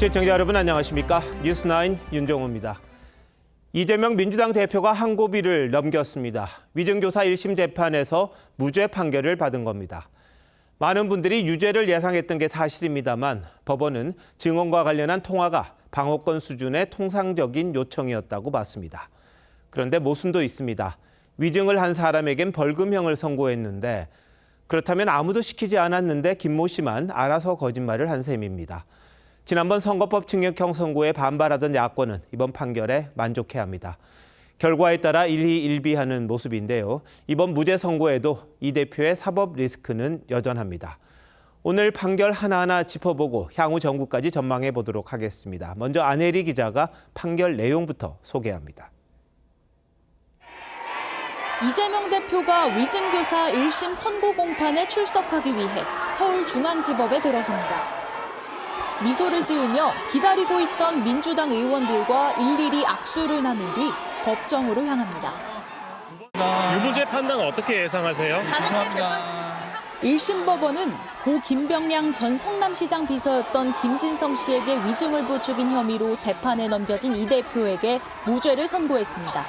시청자 여러분 안녕하십니까? 뉴스9 윤정호입니다. 이재명 민주당 대표가 항고비를 넘겼습니다. 위증교사 1심 재판에서 무죄 판결을 받은 겁니다. 많은 분들이 유죄를 예상했던 게 사실입니다만 법원은 증언과 관련한 통화가 방어권 수준의 통상적인 요청이었다고 봤습니다. 그런데 모순도 있습니다. 위증을 한 사람에겐 벌금형을 선고했는데 그렇다면 아무도 시키지 않았는데 김모 씨만 알아서 거짓말을 한 셈입니다. 지난번 선거법 징역형 선고에 반발하던 야권은 이번 판결에 만족해야 합니다. 결과에 따라 일희일비하는 모습인데요. 이번 무죄 선고에도 이 대표의 사법 리스크는 여전합니다. 오늘 판결 하나하나 짚어보고 향후 정국까지 전망해 보도록 하겠습니다. 먼저 안혜리 기자가 판결 내용부터 소개합니다. 이재명 대표가 위증교사 1심 선고 공판에 출석하기 위해 서울중앙지법에 들어섭니다. 미소를 지으며 기다리고 있던 민주당 의원들과 일일이 악수를 나눈 뒤 법정으로 향합니다. 유무죄 판단 어떻게 예상하세요? 죄송합니다. 1심 법원은 고 김병량 전 성남시장 비서였던 김진성 씨에게 위증을 부추긴 혐의로 재판에 넘겨진 이 대표에게 무죄를 선고했습니다.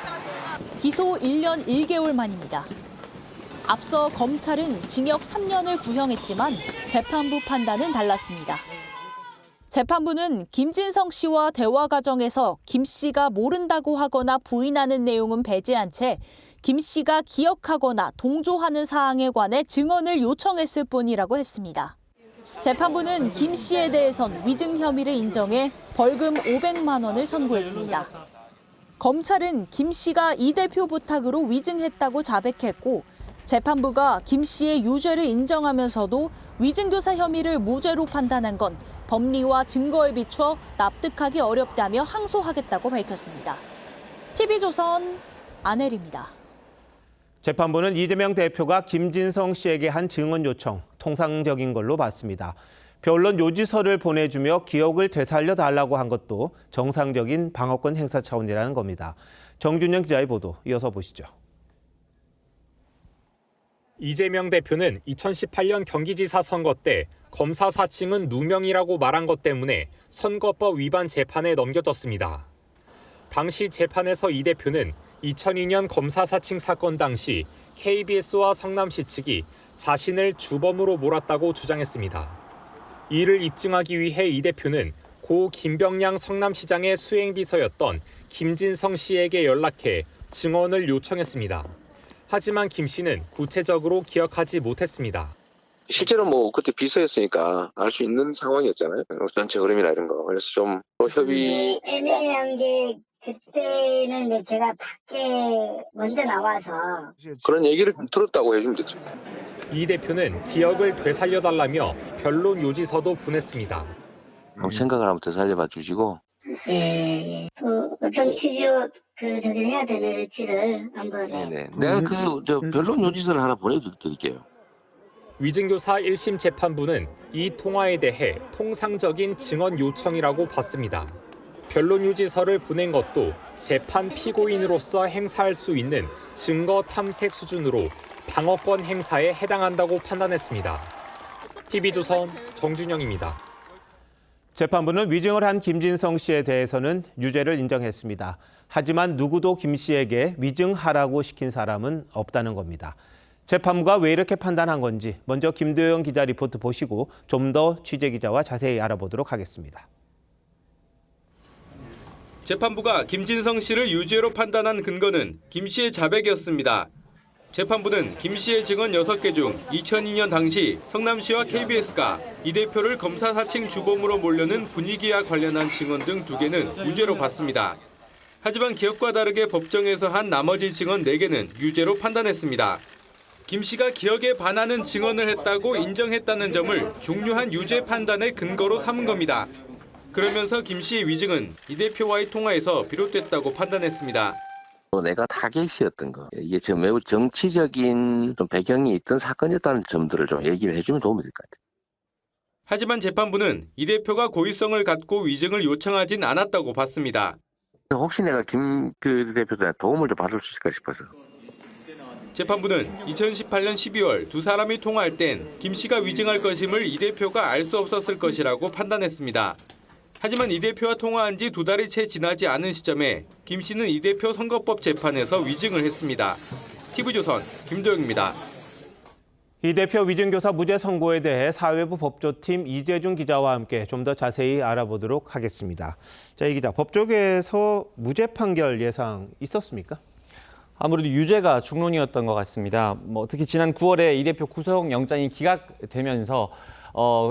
기소 1년 1개월 만입니다. 앞서 검찰은 징역 3년을 구형했지만 재판부 판단은 달랐습니다. 재판부는 김진성 씨와 대화 과정에서 김 씨가 모른다고 하거나 부인하는 내용은 배제한 채 김 씨가 기억하거나 동조하는 사항에 관해 증언을 요청했을 뿐이라고 했습니다. 재판부는 김 씨에 대해선 위증 혐의를 인정해 벌금 500만 원을 선고했습니다. 검찰은 김 씨가 이 대표 부탁으로 위증했다고 자백했고 재판부가 김 씨의 유죄를 인정하면서도 위증교사 혐의를 무죄로 판단한 건 법리와 증거에 비추어 납득하기 어렵다며 항소하겠다고 밝혔습니다. TV조선 안혜리입니다. 재판부는 이재명 대표가 김진성 씨에게 한 증언 요청, 통상적인 걸로 봤습니다. 변론 요지서를 보내주며 기억을 되살려 달라고 한 것도 정상적인 방어권 행사 차원이라는 겁니다. 정준영 기자의 보도 이어서 보시죠. 이재명 대표는 2018년 경기지사 선거 때 검사 사칭은 누명이라고 말한 것 때문에 선거법 위반 재판에 넘겨졌습니다. 당시 재판에서 이 대표는 2002년 검사 사칭 사건 당시 KBS와 성남시 측이 자신을 주범으로 몰았다고 주장했습니다. 이를 입증하기 위해 이 대표는 고 김병량 성남시장의 수행비서였던 김진성 씨에게 연락해 증언을 요청했습니다. 하지만 김 씨는 구체적으로 기억하지 못했습니다. 실제로 그때 비서였으니까 알 수 있는 상황이었잖아요. 전체 흐름이나 이런 거. 그래서 좀 협의. 애매한 게 그때는 제가 밖에 먼저 나와서 그런 얘기를 들었다고 해주면 되죠. 이 대표는 기억을 되살려달라며 변론 요지서도 보냈습니다. 생각을 한번 되살려봐 주시고. 예, 어떤 취지로 저기를 해야 되는지를 한번. 네네. 내가 변론 요지서를 하나 보내드릴게요. 위증교사 1심 재판부는 이 통화에 대해 통상적인 증언 요청이라고 봤습니다. 변론 요지서를 보낸 것도 재판 피고인으로서 행사할 수 있는 증거 탐색 수준으로 방어권 행사에 해당한다고 판단했습니다. TV조선 정준영입니다. 재판부는 위증을 한 김진성 씨에 대해서는 유죄를 인정했습니다. 하지만 누구도 김 씨에게 위증하라고 시킨 사람은 없다는 겁니다. 재판부가 왜 이렇게 판단한 건지 먼저 김도영 기자 리포트 보시고 좀 더 취재기자와 자세히 알아보도록 하겠습니다. 재판부가 김진성 씨를 유죄로 판단한 근거는 김 씨의 자백이었습니다. 재판부는 김 씨의 증언 6개 중 2002년 당시 성남시와 KBS가 이 대표를 검사 사칭 주범으로 몰려는 분위기와 관련한 증언 등 2개는 유죄로 봤습니다. 하지만 기억과 다르게 법정에서 한 나머지 증언 4개는 유죄로 판단했습니다. 김 씨가 기억에 반하는 증언을 했다고 인정했다는 점을 중요한 유죄 판단의 근거로 삼은 겁니다. 그러면서 김 씨의 위증은 이 대표와의 통화에서 비롯됐다고 판단했습니다. 내가 타겟이었던 거. 이게 지금 매우 정치적인 좀 배경이 있던 사건이었다는 점들을 좀 얘기를 해주면 도움이 될 것 같아요. 하지만 재판부는 이 대표가 고의성을 갖고 위증을 요청하진 않았다고 봤습니다. 혹시 내가 김 대표한테 도움을 좀 받을 수 있을까 싶어서. 재판부는 2018년 12월 두 사람이 통화할 땐 김 씨가 위증할 것임을 이 대표가 알 수 없었을 것이라고 판단했습니다. 하지만 이 대표와 통화한 지 2달이 채 지나지 않은 시점에 김 씨는 이 대표 선거법 재판에서 위증을 했습니다. TV조선 김도영입니다. 이 대표 위증교사 무죄 선고에 대해 사회부 법조팀 이재준 기자와 함께 좀 더 자세히 알아보도록 하겠습니다. 자, 이 기자, 법조계에서 무죄 판결 예상 있었습니까? 아무래도 유죄가 중론이었던 것 같습니다. 특히 지난 9월에 이 대표 구속영장이 기각되면서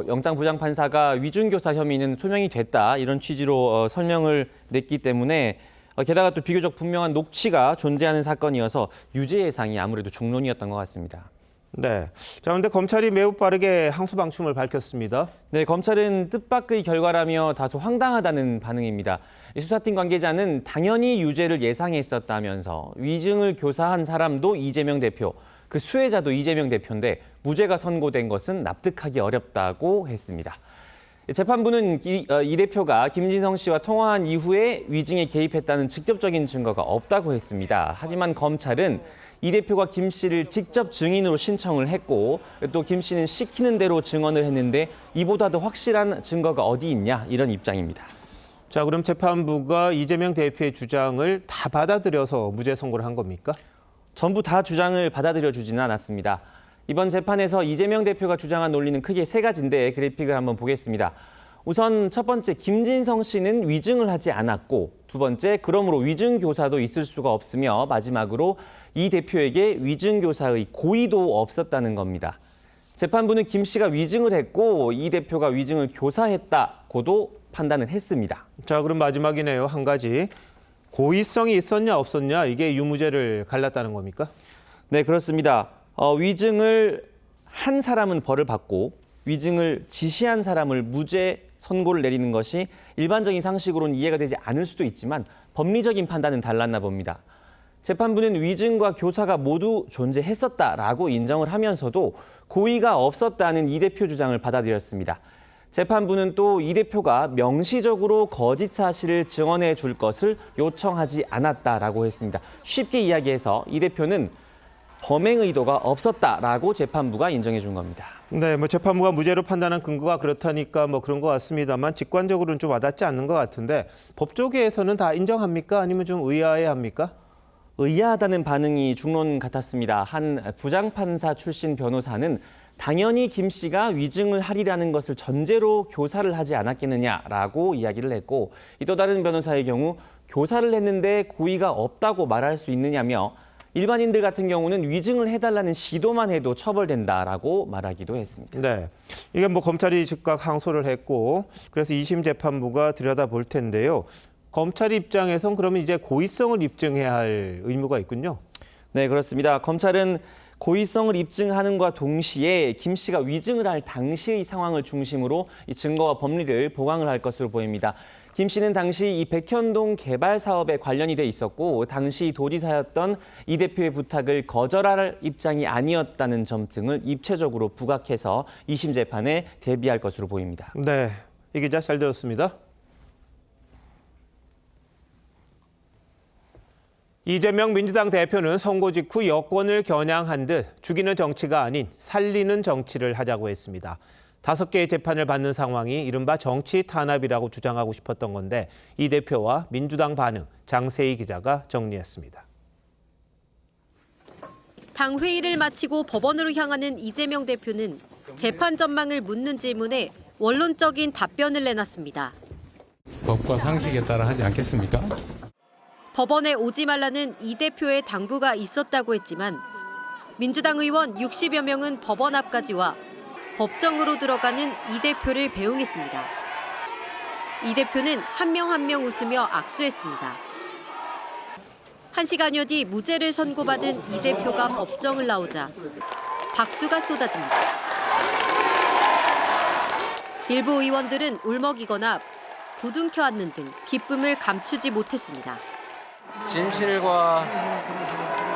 영장 부장판사가 위증교사 혐의는 소명이 됐다 이런 취지로 설명을 냈기 때문에 게다가 또 비교적 분명한 녹취가 존재하는 사건이어서 유죄 예상이 아무래도 중론이었던 것 같습니다. 네. 자, 그런데 검찰이 매우 빠르게 항소 방침을 밝혔습니다. 네, 검찰은 뜻밖의 결과라며 다소 황당하다는 반응입니다. 수사팀 관계자는 당연히 유죄를 예상했었다면서 위증을 교사한 사람도 이재명 대표, 그 수혜자도 이재명 대표인데 무죄가 선고된 것은 납득하기 어렵다고 했습니다. 재판부는 이 대표가 김진성 씨와 통화한 이후에 위증에 개입했다는 직접적인 증거가 없다고 했습니다. 하지만 검찰은 이 대표가 김 씨를 직접 증인으로 신청을 했고 또 김 씨는 시키는 대로 증언을 했는데 이보다 더 확실한 증거가 어디 있냐 이런 입장입니다. 자, 그럼 재판부가 이재명 대표의 주장을 다 받아들여서 무죄 선고를 한 겁니까? 전부 다 주장을 받아들여 주지는 않았습니다. 이번 재판에서 이재명 대표가 주장한 논리는 크게 3가지인데 그래픽을 한번 보겠습니다. 우선 첫 번째, 김진성 씨는 위증을 하지 않았고, 두 번째, 그러므로 위증교사도 있을 수가 없으며 마지막으로 이 대표에게 위증교사의 고의도 없었다는 겁니다. 재판부는 김 씨가 위증을 했고 이 대표가 위증을 교사했다고도 판단을 했습니다. 자, 그럼 마지막이네요. 한 가지. 고의성이 있었냐 없었냐 이게 유무죄를 갈랐다는 겁니까? 네, 그렇습니다. 위증을 한 사람은 벌을 받고 위증을 지시한 사람을 무죄 선고를 내리는 것이 일반적인 상식으로는 이해가 되지 않을 수도 있지만 법리적인 판단은 달랐나 봅니다. 재판부는 위증과 교사가 모두 존재했었다라고 인정을 하면서도 고의가 없었다는 이 대표 주장을 받아들였습니다. 재판부는 또 이 대표가 명시적으로 거짓 사실을 증언해 줄 것을 요청하지 않았다라고 했습니다. 쉽게 이야기해서 이 대표는 범행 의도가 없었다라고 재판부가 인정해 준 겁니다. 네, 재판부가 무죄로 판단한 근거가 그렇다니까 그런 것 같습니다만 직관적으로는 좀 와닿지 않는 것 같은데 법조계에서는 다 인정합니까? 아니면 좀 의아해합니까? 의아하다는 반응이 중론 같았습니다. 한 부장판사 출신 변호사는 당연히 김 씨가 위증을 하리라는 것을 전제로 교사를 하지 않았겠느냐라고 이야기를 했고 또 다른 변호사의 경우 교사를 했는데 고의가 없다고 말할 수 있느냐며 일반인들 같은 경우는 위증을 해달라는 시도만 해도 처벌된다라고 말하기도 했습니다. 네, 이게 검찰이 즉각 항소를 했고 그래서 2심 재판부가 들여다볼 텐데요. 검찰 입장에선 그러면 이제 고의성을 입증해야 할 의무가 있군요. 네, 그렇습니다. 검찰은 고의성을 입증하는과 동시에 김 씨가 위증을 할 당시의 상황을 중심으로 이 증거와 법리를 보강을 할 것으로 보입니다. 김 씨는 당시 이 백현동 개발 사업에 관련이 돼 있었고 당시 도지사였던 이 대표의 부탁을 거절할 입장이 아니었다는 점 등을 입체적으로 부각해서 2심 재판에 대비할 것으로 보입니다. 네, 이 기자 잘 들었습니다. 이재명 민주당 대표는 선거 직후 여권을 겨냥한 듯 죽이는 정치가 아닌 살리는 정치를 하자고 했습니다. 5개의 재판을 받는 상황이 이른바 정치 탄압이라고 주장하고 싶었던 건데 이 대표와 민주당 반응 장세희 기자가 정리했습니다. 당 회의를 마치고 법원으로 향하는 이재명 대표는 재판 전망을 묻는 질문에 원론적인 답변을 내놨습니다. 법과 상식에 따라 하지 않겠습니까? 법원에 오지 말라는 이 대표의 당부가 있었다고 했지만 민주당 의원 60여 명은 법원 앞까지 와 법정으로 들어가는 이 대표를 배웅했습니다. 이 대표는 한 명 한 명 웃으며 악수했습니다. 1시간여 뒤 무죄를 선고받은 이 대표가 법정을 나오자 박수가 쏟아집니다. 일부 의원들은 울먹이거나 부둥켜 안는 등 기쁨을 감추지 못했습니다. 진실과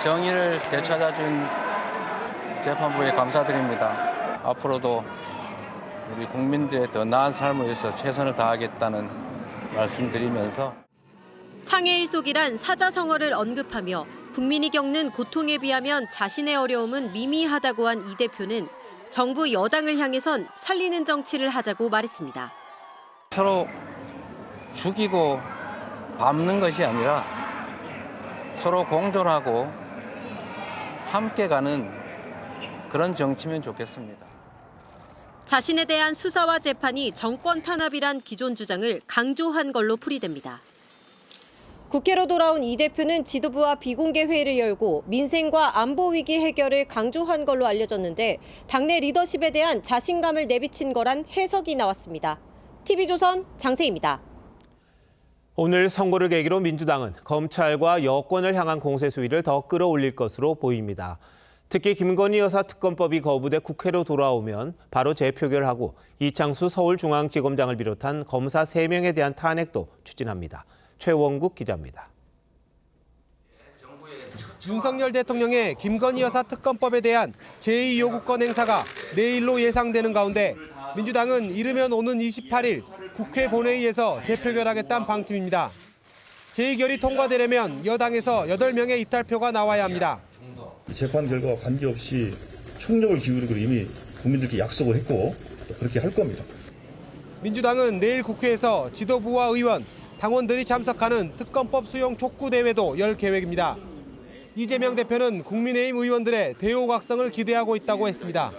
정의를 되찾아준 재판부에 감사드립니다. 앞으로도 우리 국민들의 더 나은 삶을 위해서 최선을 다하겠다는 말씀드리면서 창해일속이란 사자성어를 언급하며 국민이 겪는 고통에 비하면 자신의 어려움은 미미하다고 한 이 대표는 정부 여당을 향해선 살리는 정치를 하자고 말했습니다. 서로 죽이고 밟는 것이 아니라 서로 공존하고 함께 가는 그런 정치면 좋겠습니다. 자신에 대한 수사와 재판이 정권 탄압이란 기존 주장을 강조한 걸로 풀이됩니다. 국회로 돌아온 이 대표는 지도부와 비공개 회의를 열고 민생과 안보 위기 해결을 강조한 걸로 알려졌는데 당내 리더십에 대한 자신감을 내비친 거란 해석이 나왔습니다. TV조선 장세희입니다. 오늘 선거를 계기로 민주당은 검찰과 여권을 향한 공세 수위를 더 끌어올릴 것으로 보입니다. 특히 김건희 여사 특검법이 거부돼 국회로 돌아오면 바로 재표결하고 이창수 서울중앙지검장을 비롯한 검사 3명에 대한 탄핵도 추진합니다. 최원국 기자입니다. 윤석열 대통령의 김건희 여사 특검법에 대한 제2요구권 행사가 내일로 예상되는 가운데 민주당은 이르면 오는 28일 국회 본회의에서 재표결하겠다는 방침입니다. 제2결이 통과되려면 여당에서 8명의 이탈표가 나와야 합니다. 재판 결과와 관계없이 총력을 기울이기로 이미 국민들께 약속을 했고 또 그렇게 할 겁니다. 민주당은 내일 국회에서 지도부와 의원, 당원들이 참석하는 특검법 수용 촉구 대회도 열 계획입니다. 이재명 대표는 국민의힘 의원들의 대호각성을 기대하고 있다고 했습니다.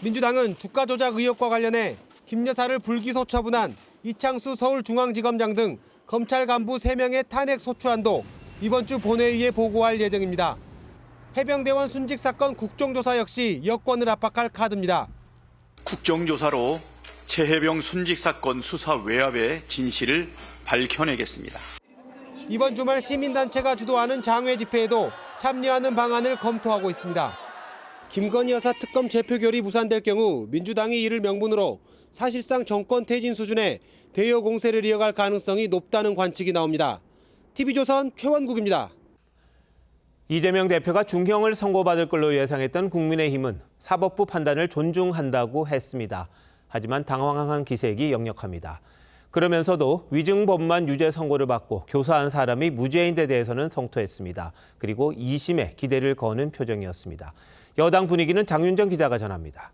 민주당은 주가 조작 의혹과 관련해 김 여사를 불기소 처분한 이창수 서울중앙지검장 등 검찰 간부 3명의 탄핵 소추안도 이번 주 본회의에 보고할 예정입니다. 해병대원 순직 사건 국정조사 역시 여권을 압박할 카드입니다. 국정조사로 최해병 순직 사건 수사 외압의 진실을 밝혀내겠습니다. 이번 주말 시민단체가 주도하는 장외 집회에도 참여하는 방안을 검토하고 있습니다. 김건희 여사 특검 재표결이 무산될 경우 민주당이 이를 명분으로 사실상 정권 퇴진 수준의 대여 공세를 이어갈 가능성이 높다는 관측이 나옵니다. TV조선 최원국입니다. 이재명 대표가 중형을 선고받을 걸로 예상했던 국민의힘은 사법부 판단을 존중한다고 했습니다. 하지만 당황한 기색이 역력합니다. 그러면서도 위증법만 유죄 선고를 받고 교사한 사람이 무죄인 데 대해서는 성토했습니다. 그리고 2심에 기대를 거는 표정이었습니다. 여당 분위기는 장윤정 기자가 전합니다.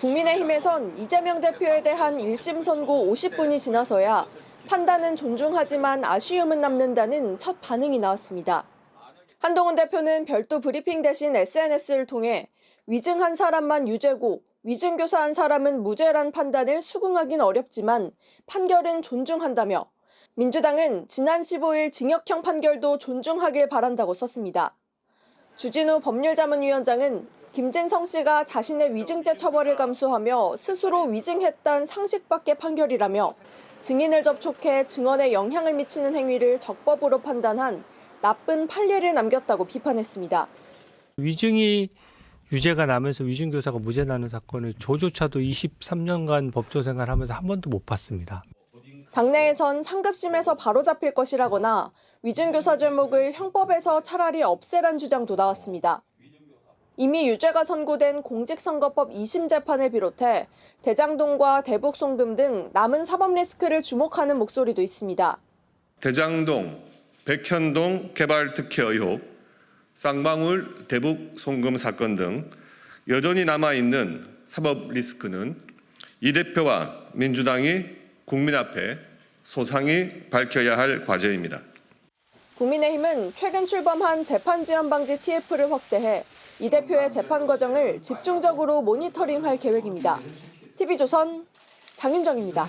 국민의힘에선 이재명 대표에 대한 1심 선고 50분이 지나서야 판단은 존중하지만 아쉬움은 남는다는 첫 반응이 나왔습니다. 한동훈 대표는 별도 브리핑 대신 SNS를 통해 위증한 사람만 유죄고 위증교사한 사람은 무죄란 판단을 수긍하긴 어렵지만 판결은 존중한다며 민주당은 지난 15일 징역형 판결도 존중하길 바란다고 썼습니다. 주진우 법률자문위원장은 김진성 씨가 자신의 위증죄 처벌을 감수하며 스스로 위증했다는 상식 밖의 판결이라며 증인을 접촉해 증언에 영향을 미치는 행위를 적법으로 판단한 나쁜 판례를 남겼다고 비판했습니다. 위증이 유죄가 나면서 위증교사가 무죄 나는 사건을 저조차도 23년간 법조 생활하면서 한 번도 못 봤습니다. 당내에선 상급심에서 바로잡힐 것이라거나 위증교사 제목을 형법에서 차라리 없애란 주장도 나왔습니다. 이미 유죄가 선고된 공직선거법 2심 재판을 비롯해 대장동과 대북송금 등 남은 사법 리스크를 주목하는 목소리도 있습니다. 대장동, 백현동 개발 특혜 의혹, 쌍방울 대북 송금 사건 등 여전히 남아있는 사법 리스크는 이 대표와 민주당이 국민 앞에 소상히 밝혀야 할 과제입니다. 국민의힘은 최근 출범한 재판지연방지 TF를 확대해 이 대표의 재판 과정을 집중적으로 모니터링할 계획입니다. TV조선 장윤정입니다.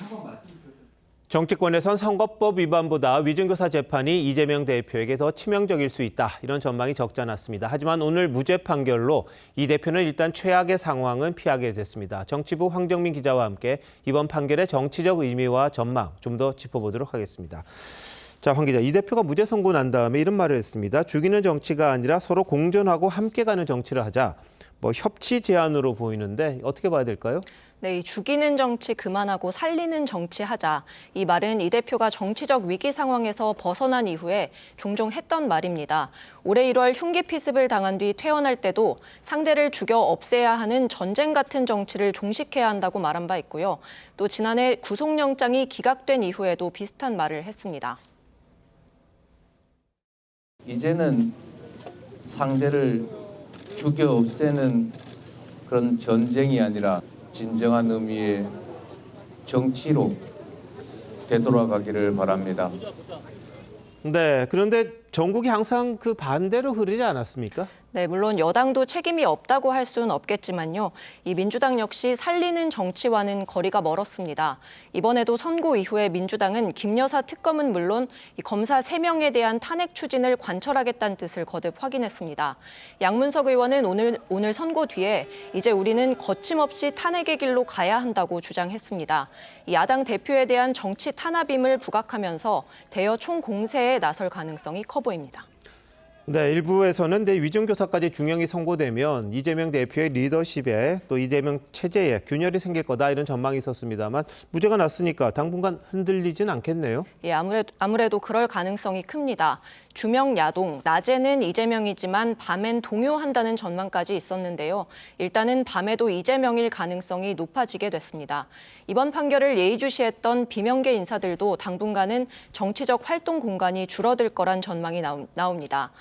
정치권에선 선거법 위반보다 위증교사 재판이 이재명 대표에게 더 치명적일 수 있다. 이런 전망이 적지 않았습니다. 하지만 오늘 무죄 판결로 이 대표는 일단 최악의 상황은 피하게 됐습니다. 정치부 황정민 기자와 함께 이번 판결의 정치적 의미와 전망 좀 더 짚어보도록 하겠습니다. 자, 황 기자, 이 대표가 무죄 선고 난 다음에 이런 말을 했습니다. 죽이는 정치가 아니라 서로 공존하고 함께 가는 정치를 하자. 협치 제안으로 보이는데 어떻게 봐야 될까요? 네, 죽이는 정치 그만하고 살리는 정치 하자. 이 말은 이 대표가 정치적 위기 상황에서 벗어난 이후에 종종 했던 말입니다. 올해 1월 흉기 피습을 당한 뒤 퇴원할 때도 상대를 죽여 없애야 하는 전쟁 같은 정치를 종식해야 한다고 말한 바 있고요. 또 지난해 구속영장이 기각된 이후에도 비슷한 말을 했습니다. 이제는 상대를 죽여 없애는 그런 전쟁이 아니라 진정한 의미의 정치로 되돌아가기를 바랍니다. 네, 그런데 전국이 항상 그 반대로 흐르지 않았습니까? 네, 물론 여당도 책임이 없다고 할 수는 없겠지만요. 이 민주당 역시 살리는 정치와는 거리가 멀었습니다. 이번에도 선고 이후에 민주당은 김 여사 특검은 물론 이 검사 3명에 대한 탄핵 추진을 관철하겠다는 뜻을 거듭 확인했습니다. 양문석 의원은 오늘 선고 뒤에 이제 우리는 거침없이 탄핵의 길로 가야 한다고 주장했습니다. 이 야당 대표에 대한 정치 탄압임을 부각하면서 대여 총공세에 나설 가능성이 커 보입니다. 네, 일부에서는 위증교사까지 중형이 선고되면 이재명 대표의 리더십에 또 이재명 체제에 균열이 생길 거다 이런 전망이 있었습니다만 무죄가 났으니까 당분간 흔들리진 않겠네요. 예, 아무래도 그럴 가능성이 큽니다. 주명 야동, 낮에는 이재명이지만 밤엔 동요한다는 전망까지 있었는데요. 일단은 밤에도 이재명일 가능성이 높아지게 됐습니다. 이번 판결을 예의주시했던 비명계 인사들도 당분간은 정치적 활동 공간이 줄어들 거란 전망이 나옵니다.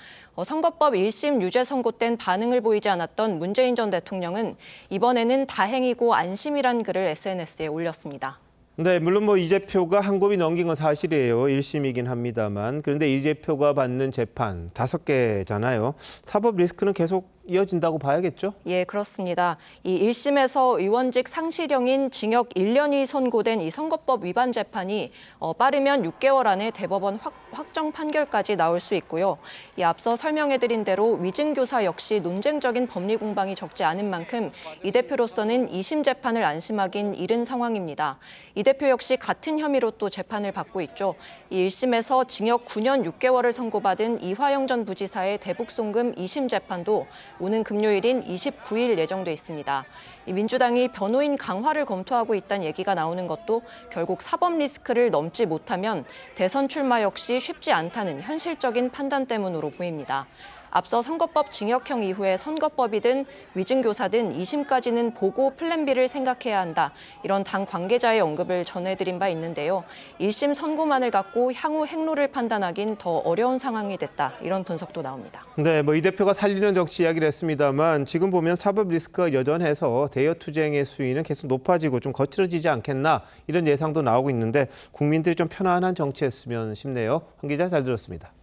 선거법 1심 유죄 선고 땐 반응을 보이지 않았던 문재인 전 대통령은 이번에는 다행이고 안심이란 글을 SNS에 올렸습니다. 네, 물론 이 대표가 한 곱이 넘긴 건 사실이에요. 1심이긴 합니다만. 그런데 이 대표가 받는 재판 5개잖아요. 사법 리스크는 계속 이어진다고 봐야겠죠? 예, 그렇습니다. 이 1심에서 의원직 상실형인 징역 1년이 선고된 이 선거법 위반 재판이 빠르면 6개월 안에 대법원 확정 판결까지 나올 수 있고요. 이 앞서 설명해드린 대로 위증교사 역시 논쟁적인 법리 공방이 적지 않은 만큼 이 대표로서는 2심 재판을 안심하긴 이른 상황입니다. 이 대표 역시 같은 혐의로 또 재판을 받고 있죠. 이 1심에서 징역 9년 6개월을 선고받은 이화영 전 부지사의 대북송금 2심 재판도 오는 금요일인 29일 예정돼 있습니다. 이 민주당이 변호인 강화를 검토하고 있다는 얘기가 나오는 것도 결국 사법 리스크를 넘지 못하면 대선 출마 역시 쉽지 않다는 현실적인 판단 때문으로 보입니다. 앞서 선거법 징역형 이후에 선거법이든 위증교사든 2심까지는 보고 플랜 B를 생각해야 한다. 이런 당 관계자의 언급을 전해드린 바 있는데요. 1심 선고만을 갖고 향후 행로를 판단하긴 더 어려운 상황이 됐다. 이런 분석도 나옵니다. 네, 이 대표가 살리는 정치 이야기를 했습니다만 지금 보면 사법 리스크가 여전해서 대여 투쟁의 수위는 계속 높아지고 좀 거칠어지지 않겠나 이런 예상도 나오고 있는데 국민들이 좀 편안한 정치했으면 싶네요. 황 기자 잘 들었습니다.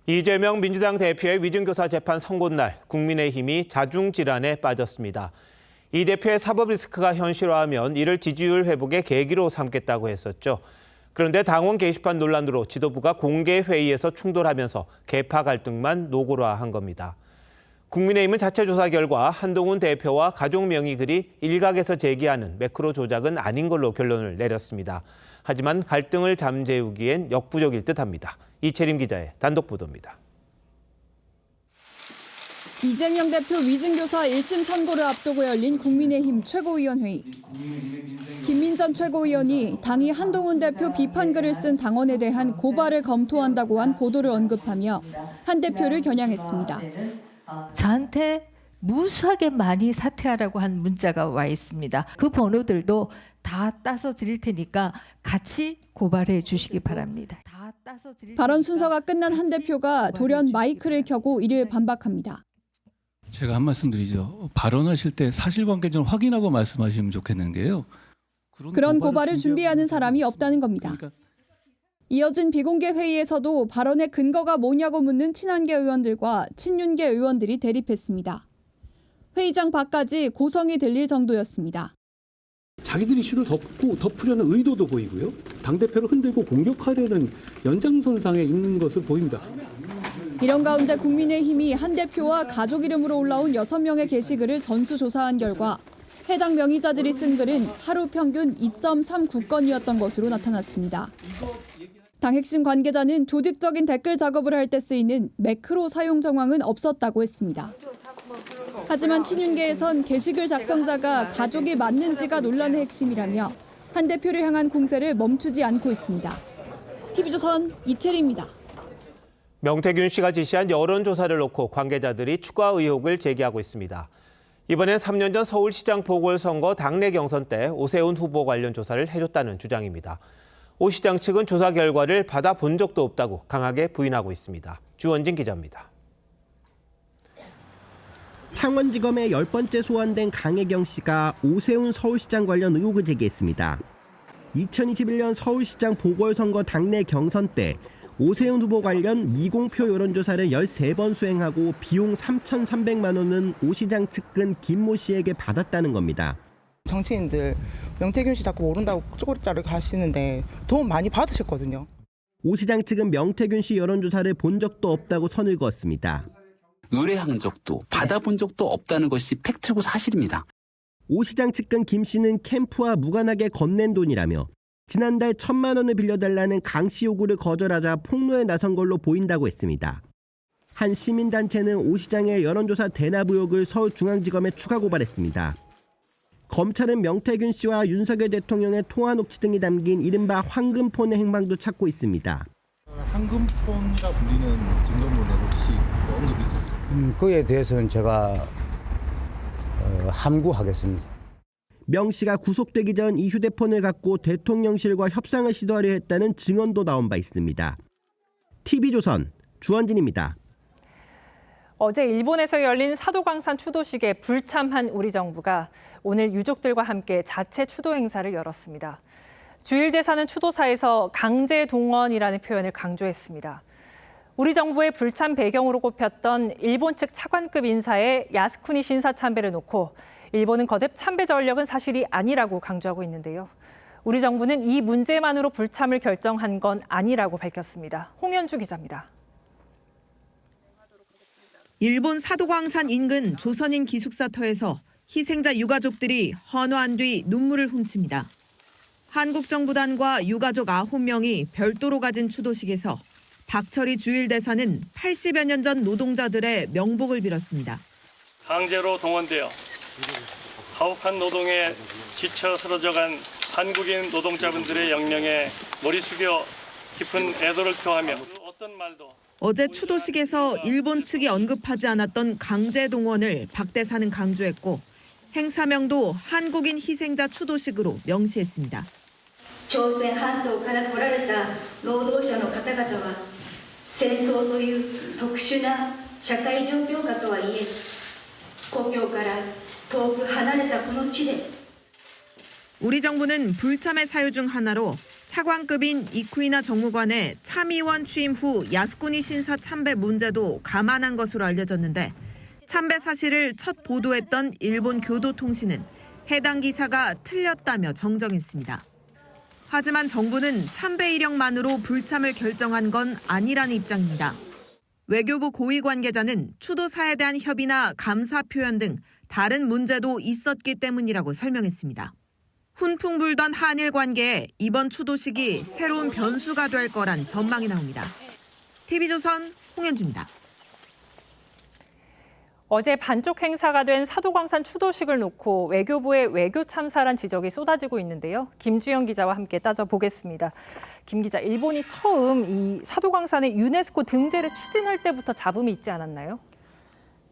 이재명 민주당 대표의 위증교사 재판 선고날 국민의힘이 자중질환에 빠졌습니다. 이 대표의 사법 리스크가 현실화하면 이를 지지율 회복의 계기로 삼겠다고 했었죠. 그런데 당원 게시판 논란으로 지도부가 공개 회의에서 충돌하면서 계파 갈등만 노골화한 겁니다. 국민의힘은 자체 조사 결과 한동훈 대표와 가족 명의 글이 일각에서 제기하는 매크로 조작은 아닌 걸로 결론을 내렸습니다. 하지만 갈등을 잠재우기엔 역부족일 듯합니다. 이채림 기자의 단독 보도입니다. 이재명 대표 위증교사 1심 선고를 앞두고 열린 국민의힘 최고위원회의. 김민전 최고위원이 당이 한동훈 대표 비판글을 쓴 당원에 대한 고발을 검토한다고 한 보도를 언급하며 한 대표를 겨냥했습니다. 저한테 무수하게 많이 사퇴하라고 한 문자가 와 있습니다. 그 번호들도 다 따서 드릴 테니까 같이 고발해 주시기 바랍니다. 발언 순서가 끝난 한 대표가 돌연 마이크를 켜고 이를 반박합니다. 제가 한 말씀 드리죠. 발언하실 때 사실관계 좀 확인하고 말씀하시면 좋겠는 게요. 그런 고발을 준비하는 사람이 없다는 겁니다. 이어진 비공개 회의에서도 발언의 근거가 뭐냐고 묻는 친한계 의원들과 친윤계 의원들이 대립했습니다. 회의장 밖까지 고성이 들릴 정도였습니다. 자기들이 이슈를 덮으려는 의도도 보이고요. 당대표를 흔들고 공격하려는 연장선상에 있는 것을 보입니다. 이런 가운데 국민의힘이 한 대표와 가족 이름으로 올라온 6명의 게시글을 전수조사한 결과 해당 명의자들이 쓴 글은 하루 평균 2.39건이었던 것으로 나타났습니다. 당 핵심 관계자는 조직적인 댓글 작업을 할 때 쓰이는 매크로 사용 정황은 없었다고 했습니다. 하지만 친윤계에선 게시글 작성자가 가족이 맞는지가 논란의 핵심이라며 한 대표를 향한 공세를 멈추지 않고 있습니다. TV조선 이채리입니다. 명태균 씨가 지시한 여론조사를 놓고 관계자들이 추가 의혹을 제기하고 있습니다. 이번엔 3년 전 서울시장 보궐선거 당내 경선 때 오세훈 후보 관련 조사를 해줬다는 주장입니다. 오 시장 측은 조사 결과를 받아본 적도 없다고 강하게 부인하고 있습니다. 주원진 기자입니다. 창원지검에 10번째 소환된 강혜경 씨가 오세훈 서울시장 관련 의혹을 제기했습니다. 2021년 서울시장 보궐선거 당내 경선 때 오세훈 후보 관련 미공표 여론조사를 13번 수행하고 비용 3,300만 원은 오 시장 측근 김모 씨에게 받았다는 겁니다. 정치인들 명태균 씨 자꾸 모른다고 쪼그리 자르고 하시는데 도움 많이 받으셨거든요. 오 시장 측은 명태균 씨 여론조사를 본 적도 없다고 선을 그었습니다. 의뢰한 적도 받아본 적도 없다는 것이 팩트고 사실입니다. 오 시장 측근 김 씨는 캠프와 무관하게 건넨 돈이라며 지난달 1,000만 원을 빌려달라는 강 씨 요구를 거절하자 폭로에 나선 걸로 보인다고 했습니다. 한 시민단체는 오 시장의 여론조사 대납 의혹을 서울중앙지검에 추가 고발했습니다. 검찰은 명태균 씨와 윤석열 대통령의 통화 녹취 등이 담긴 이른바 황금폰의 행방도 찾고 있습니다. 황금폰이라 불리는 증거물에 혹시 언급이 있었어요? 그에 대해서는 제가 함구하겠습니다. 명 씨가 구속되기 전 이 휴대폰을 갖고 대통령실과 협상을 시도하려 했다는 증언도 나온 바 있습니다. TV조선 주원진입니다. 어제 일본에서 열린 사도광산 추도식에 불참한 우리 정부가 오늘 유족들과 함께 자체 추도 행사를 열었습니다. 주일대사는 추도사에서 강제 동원이라는 표현을 강조했습니다. 우리 정부의 불참 배경으로 꼽혔던 일본 측 차관급 인사의 야스쿠니 신사 참배를 놓고 일본은 거듭 참배 전력은 사실이 아니라고 강조하고 있는데요. 우리 정부는 이 문제만으로 불참을 결정한 건 아니라고 밝혔습니다. 홍현주 기자입니다. 일본 사도광산 인근 조선인 기숙사터에서 희생자 유가족들이 헌화한 뒤 눈물을 훔칩니다. 한국 정부단과 유가족 9명이 별도로 가진 추도식에서 박철희 주일대사는 80여 년 전 노동자들의 명복을 빌었습니다. 강제로 동원되어 가혹한 노동에 지쳐 쓰러져간 한국인 노동자분들의 영령에 머리 숙여 깊은 애도를 표하며 어떤 말도 어제 추도식에서 일본 측이 언급하지 않았던 강제 동원을 박 대사는 강조했고 행사명도 한국인 희생자 추도식으로 명시했습니다. 朝鮮半島から来られた労働者の方々は戦争という特殊な社会状況下とはいえ故郷から遠く離れたこの地で 우리 정부는 불참의 사유 중 하나로 차관급인 이쿠이나 정무관의 참의원 취임 후 야스쿠니 신사 참배 문제도 감안한 것으로 알려졌는데 참배 사실을 첫 보도했던 일본 교도통신은 해당 기사가 틀렸다며 정정했습니다. 하지만 정부는 참배 이력만으로 불참을 결정한 건 아니라는 입장입니다. 외교부 고위 관계자는 추도사에 대한 협의나 감사 표현 등 다른 문제도 있었기 때문이라고 설명했습니다. 훈풍 불던 한일 관계에 이번 추도식이 새로운 변수가 될 거란 전망이 나옵니다. TV조선 홍현주입니다. 어제 반쪽 행사가 된 사도광산 추도식을 놓고 외교부의 외교 참사란 지적이 쏟아지고 있는데요. 김주영 기자와 함께 따져보겠습니다. 김 기자, 일본이 처음 이 사도광산의 유네스코 등재를 추진할 때부터 잡음이 있지 않았나요?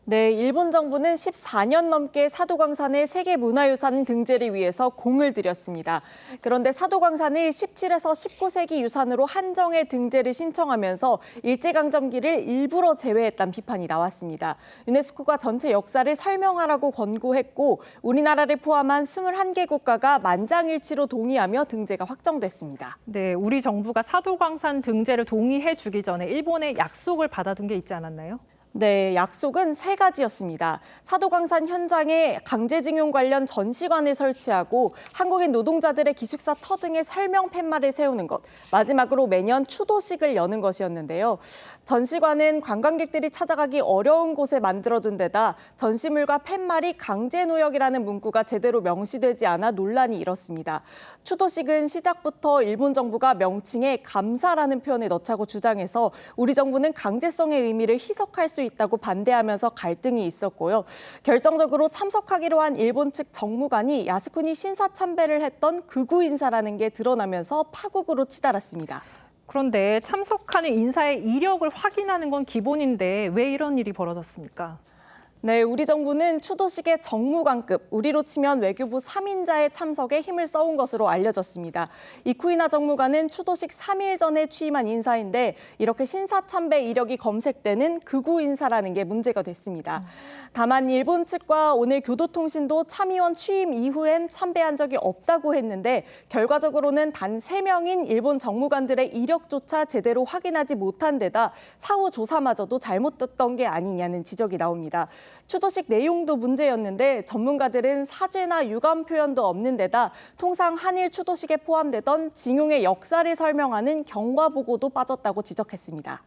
네, 일본 정부는 14년 넘게 사도광산의 세계문화유산 등재를 위해서 공을 들였습니다. 그런데 사도광산을 17에서 19세기 유산으로 한정해 등재를 신청하면서 일제강점기를 일부러 제외했다는 비판이 나왔습니다. 유네스코가 전체 역사를 설명하라고 권고했고 우리나라를 포함한 21개 국가가 만장일치로 동의하며 등재가 확정됐습니다. 네, 우리 정부가 사도광산 등재를 동의해 주기 전에 일본의 약속을 받아둔 게 있지 않았나요? 네, 약속은 3가지였습니다. 사도광산 현장에 강제징용 관련 전시관을 설치하고 한국인 노동자들의 기숙사 터 등의 설명 팻말을 세우는 것, 마지막으로 매년 추도식을 여는 것이었는데요. 전시관은 관광객들이 찾아가기 어려운 곳에 만들어둔 데다 전시물과 팻말이 강제노역이라는 문구가 제대로 명시되지 않아 논란이 일었습니다. 추도식은 시작부터 일본 정부가 명칭에 감사라는 표현을 넣자고 주장해서 우리 정부는 강제성의 의미를 희석할 수 있다고 반대하면서 갈등이 있었고요. 결정적으로 참석하기로 한 일본 측 정무관이 야스쿠니 신사 참배를 했던 극우 인사라는 게 드러나면서 파국으로 치달았습니다. 그런데 참석하는 인사의 이력을 확인하는 건 기본인데 왜 이런 일이 벌어졌습니까? 네, 우리 정부는 추도식의 정무관급, 우리로 치면 외교부 3인자의 참석에 힘을 써온 것으로 알려졌습니다. 이쿠이나 정무관은 추도식 3일 전에 취임한 인사인데 이렇게 신사참배 이력이 검색되는 극우 인사라는 게 문제가 됐습니다. 다만 일본 측과 오늘 교도통신도 참의원 취임 이후엔 참배한 적이 없다고 했는데 결과적으로는 단 3명인 일본 정무관들의 이력조차 제대로 확인하지 못한 데다 사후 조사마저도 잘못됐던 게 아니냐는 지적이 나옵니다. 추도식 내용도 문제였는데 전문가들은 사죄나 유감 표현도 없는 데다 통상 한일 추도식에 포함되던 징용의 역사를 설명하는 경과보고도 빠졌다고 지적했습니다.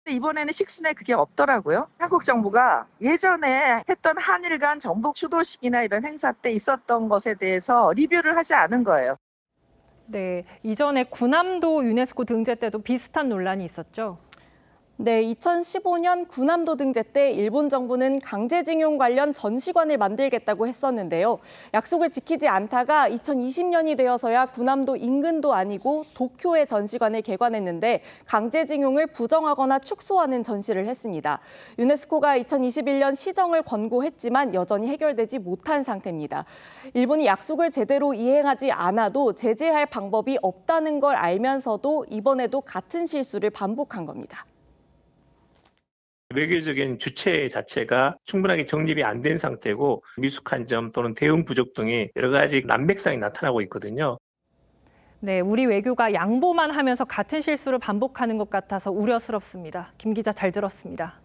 이번에는 식순에 그게 없더라고요. 한국 정부가 예전에 했던 한일 간 정복 추도식이나 이런 행사 때 있었던 것에 대해서 리뷰를 하지 않은 거예요. 네, 이전에 군함도 유네스코 등재 때도 비슷한 논란이 있었죠. 네, 2015년 군함도 등재 때 일본 정부는 강제징용 관련 전시관을 만들겠다고 했었는데요. 약속을 지키지 않다가 2020년이 되어서야 군함도 인근도 아니고 도쿄에 전시관을 개관했는데 강제징용을 부정하거나 축소하는 전시를 했습니다. 유네스코가 2021년 시정을 권고했지만 여전히 해결되지 못한 상태입니다. 일본이 약속을 제대로 이행하지 않아도 제재할 방법이 없다는 걸 알면서도 이번에도 같은 실수를 반복한 겁니다. 외교적인 주체 자체가 충분하게 정립이 안 된 상태고 미숙한 점 또는 대응 부족 등이 여러 가지 난백상이 나타나고 있거든요. 네, 우리 외교가 양보만 하면서 같은 실수를 반복하는 것 같아서 우려스럽습니다. 김 기자 잘 들었습니다.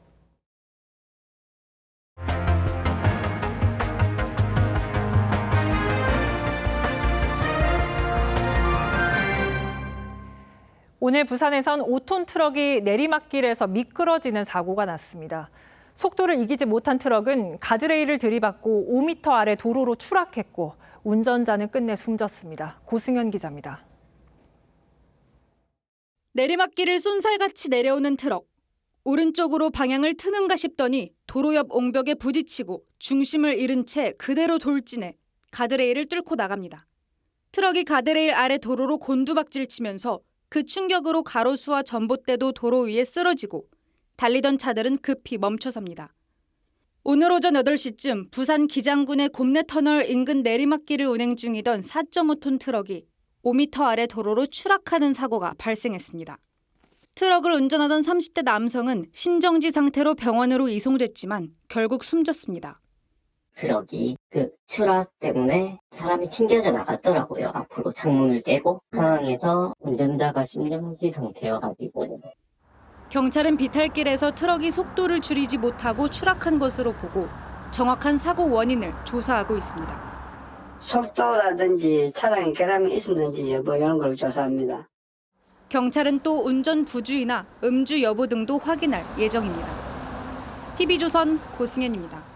오늘 부산에선 5톤 트럭이 내리막길에서 미끄러지는 사고가 났습니다. 속도를 이기지 못한 트럭은 가드레일을 들이받고 5m 아래 도로로 추락했고 운전자는 끝내 숨졌습니다. 고승현 기자입니다. 내리막길을 쏜살같이 내려오는 트럭. 오른쪽으로 방향을 트는가 싶더니 도로 옆 옹벽에 부딪히고 중심을 잃은 채 그대로 돌진해 가드레일을 뚫고 나갑니다. 트럭이 가드레일 아래 도로로 곤두박질 치면서 그 충격으로 가로수와 전봇대도 도로 위에 쓰러지고 달리던 차들은 급히 멈춰섭니다. 오늘 오전 8시쯤 부산 기장군의 곰내터널 인근 내리막길을 운행 중이던 4.5톤 트럭이 5m 아래 도로로 추락하는 사고가 발생했습니다. 트럭을 운전하던 30대 남성은 심정지 상태로 병원으로 이송됐지만 결국 숨졌습니다. 트럭이 그 추락 때문에 사람이 튕겨져 나갔더라고요. 앞으로 창문을 깨고 상황에서 운전자가 심정지 상태여가지고. 경찰은 비탈길에서 트럭이 속도를 줄이지 못하고 추락한 것으로 보고 정확한 사고 원인을 조사하고 있습니다. 속도라든지 차량에 결함이 있었는지 여부 이런 걸 조사합니다. 경찰은 또 운전 부주의나 음주 여부 등도 확인할 예정입니다. TV조선 고승현입니다.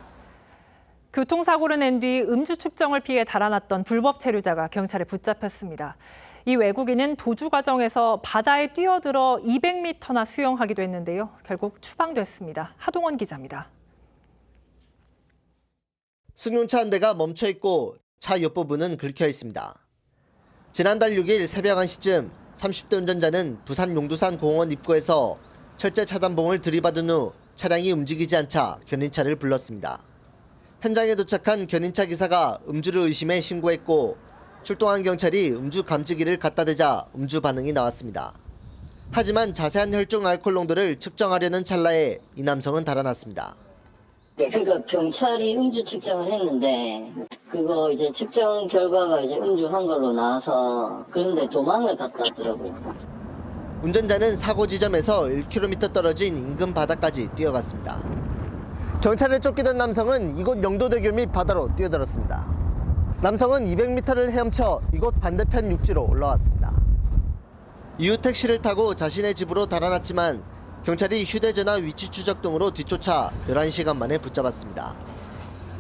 교통사고를 낸 뒤 음주 측정을 피해 달아났던 불법 체류자가 경찰에 붙잡혔습니다. 이 외국인은 도주 과정에서 바다에 뛰어들어 200m나 수영하기도 했는데요. 결국 추방됐습니다. 하동원 기자입니다. 승용차 한 대가 멈춰 있고 차 옆부분은 긁혀 있습니다. 지난달 6일 새벽 1시쯤 30대 운전자는 부산 용두산 공원 입구에서 철제 차단봉을 들이받은 후 차량이 움직이지 않자 견인차를 불렀습니다. 현장에 도착한 견인차 기사가 음주를 의심해 신고했고 출동한 경찰이 음주 감지기를 갖다 대자 음주 반응이 나왔습니다. 하지만 자세한 혈중 알코올 농도를 측정하려는 찰나에 이 남성은 달아났습니다. 네, 그러니까 경찰이 음주 측정을 했는데 그거 이제 측정 결과가 이제 음주한 걸로 나와서 그런데 도망을 갔다 하더라고요. 운전자는 사고 지점에서 1km 떨어진 인근 바다까지 뛰어갔습니다. 경찰에 쫓기던 남성은 이곳 영도대교 및 바다로 뛰어들었습니다. 남성은 200m를 헤엄쳐 이곳 반대편 육지로 올라왔습니다. 이후 택시를 타고 자신의 집으로 달아났지만 경찰이 휴대전화 위치 추적 등으로 뒤쫓아 11시간 만에 붙잡았습니다.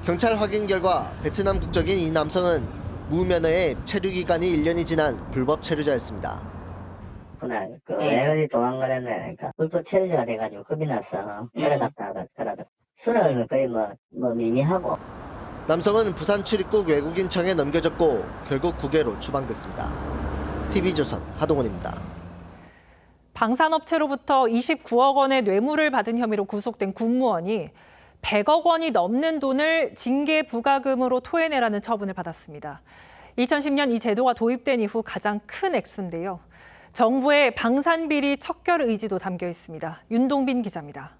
경찰 확인 결과 베트남 국적인 이 남성은 무면허에 체류 기간이 1년이 지난 불법 체류자였습니다. 그날 왜 어디 도망가려나 그러니까 불법 체류자가 돼가지고 겁이 나서 걸어갔다가 술을 거의 뭐 미미하고. 남성은 부산 출입국 외국인청에 넘겨졌고 결국 국외로 추방됐습니다. TV조선 하동원입니다. 방산업체로부터 29억 원의 뇌물을 받은 혐의로 구속된 국무원이 100억 원이 넘는 돈을 징계 부과금으로 토해내라는 처분을 받았습니다. 2010년 이 제도가 도입된 이후 가장 큰 액수인데요. 정부의 방산비리 척결 의지도 담겨 있습니다. 윤동빈 기자입니다.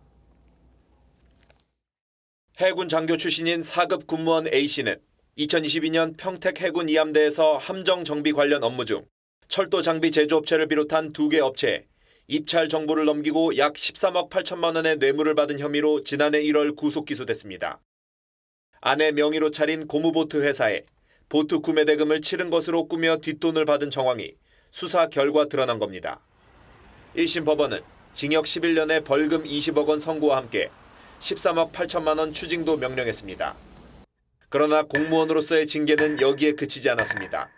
해군 장교 출신인 4급 군무원 A씨는 2022년 평택 해군 이함대에서 함정 정비 관련 업무 중 철도 장비 제조업체를 비롯한 2개 업체에 입찰 정보를 넘기고 약 13억 8천만 원의 뇌물을 받은 혐의로 지난해 1월 구속 기소됐습니다. 아내 명의로 차린 고무보트 회사에 보트 구매 대금을 치른 것으로 꾸며 뒷돈을 받은 정황이 수사 결과 드러난 겁니다. 1심 법원은 징역 11년에 벌금 20억 원 선고와 함께 13억 8천만 원 추징도 명령했습니다. 그러나 공무원으로서의 징계는 여기에 그치지 않았습니다.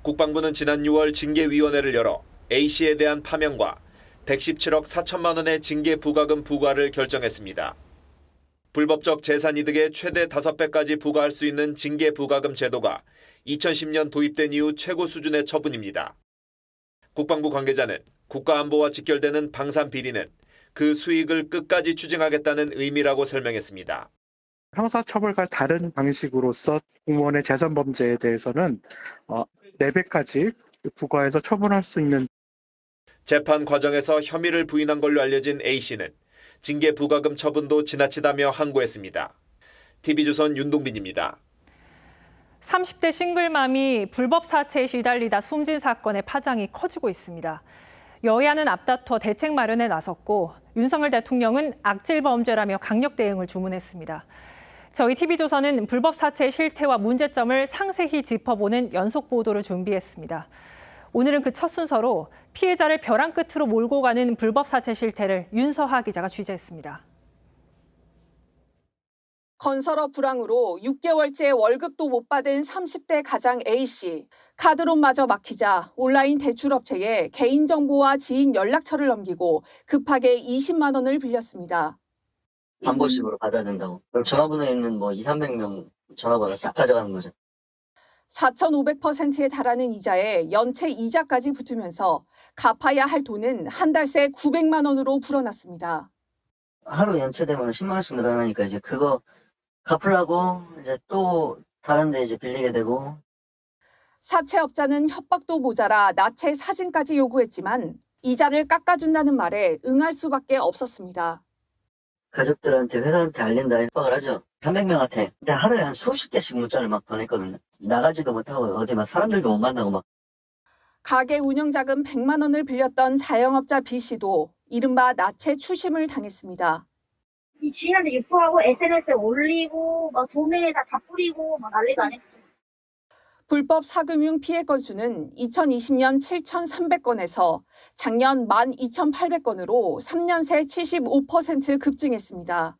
국방부는 지난 6월 징계위원회를 열어 A씨에 대한 파면과 117억 4천만 원의 징계 부과금 부과를 결정했습니다. 불법적 재산이득의 최대 5배까지 부과할 수 있는 징계 부과금 제도가 2010년 도입된 이후 최고 수준의 처분입니다. 국방부 관계자는 국가안보와 직결되는 방산 비리는 그 수익을 끝까지 추징하겠다는 의미라고 설명했습니다. 형사처벌과 다른 방식으로서 공무원의 재산 범죄에 대해서는 4배까지 부과해서 처분할 수 있는. 재판 과정에서 혐의를 부인한 걸로 알려진 A씨는 징계 부과금 처분도 지나치다며 항고했습니다. TV조선 윤동빈입니다. 30대 싱글맘이 불법 사채에 시달리다 숨진 사건의 파장이 커지고 있습니다. 여야는 앞다퉈 대책 마련에 나섰고 윤석열 대통령은 악질 범죄라며 강력 대응을 주문했습니다. 저희 TV조선은 불법 사채의 실태와 문제점을 상세히 짚어보는 연속 보도를 준비했습니다. 오늘은 그 첫 순서로 피해자를 벼랑 끝으로 몰고 가는 불법 사채 실태를 윤서하 기자가 취재했습니다. 건설업 불황으로 6개월째 월급도 못 받은 30대 가장 A씨. 카드론마저 막히자 온라인 대출업체에 개인정보와 지인 연락처를 넘기고 급하게 20만 원을 빌렸습니다. 반보식으로 받아야 된다고. 그럼 전화번호에 있는 200~300명 전화번호를 싹 가져가는 거죠. 4,500%에 달하는 이자에 연체 이자까지 붙으면서 갚아야 할 돈은 한 달 새 900만 원으로 불어났습니다. 하루 연체되면 10만 원씩 늘어나니까 이제 그거 갚으려고 이제 또 다른 데 이제 빌리게 되고. 사채업자는 협박도 모자라 나체 사진까지 요구했지만 이자를 깎아준다는 말에 응할 수밖에 없었습니다. 가족들한테 회사한테 알린다 협박을 하죠. 300명한테 하루에 한 수십 개씩 문자를 막 보냈거든요. 나가지도 못하고 어디 막 사람들도 못 만나고 막. 가게 운영자금 100만 원을 빌렸던 자영업자 B씨도 이른바 나체 추심을 당했습니다. 이 주인한테 유포하고 SNS에 올리고 막 도매에다 다 뿌리고 막 난리도 아니었어요. 불법 사금융 피해 건수는 2020년 7,300건에서 작년 12,800건으로 3년 새 75% 급증했습니다.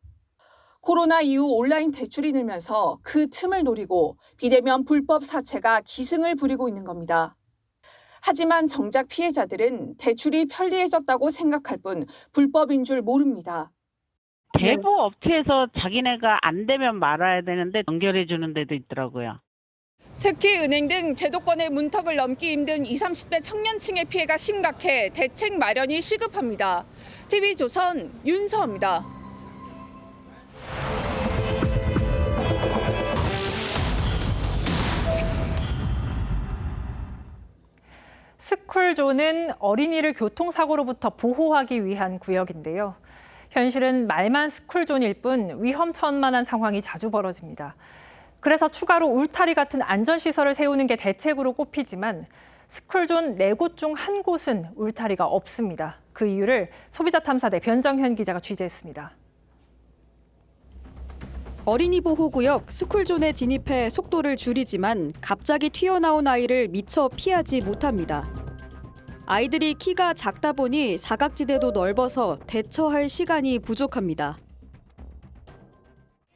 코로나 이후 온라인 대출이 늘면서 그 틈을 노리고 비대면 불법 사채가 기승을 부리고 있는 겁니다. 하지만 정작 피해자들은 대출이 편리해졌다고 생각할 뿐 불법인 줄 모릅니다. 대부 업체에서 자기네가 안 되면 말아야 되는데 연결해 주는 데도 있더라고요. 특히 은행 등 제도권의 문턱을 넘기 힘든 20, 30대 청년층의 피해가 심각해 대책 마련이 시급합니다. TV조선 윤서입니다. 스쿨존은 어린이를 교통사고로부터 보호하기 위한 구역인데요. 현실은 말만 스쿨존일 뿐 위험천만한 상황이 자주 벌어집니다. 그래서 추가로 울타리 같은 안전시설을 세우는 게 대책으로 꼽히지만 스쿨존 4곳 중 1곳은 울타리가 없습니다. 그 이유를 소비자탐사대 변정현 기자가 취재했습니다. 어린이 보호구역 스쿨존에 진입해 속도를 줄이지만 갑자기 튀어나온 아이를 미처 피하지 못합니다. 아이들이 키가 작다 보니 사각지대도 넓어서 대처할 시간이 부족합니다.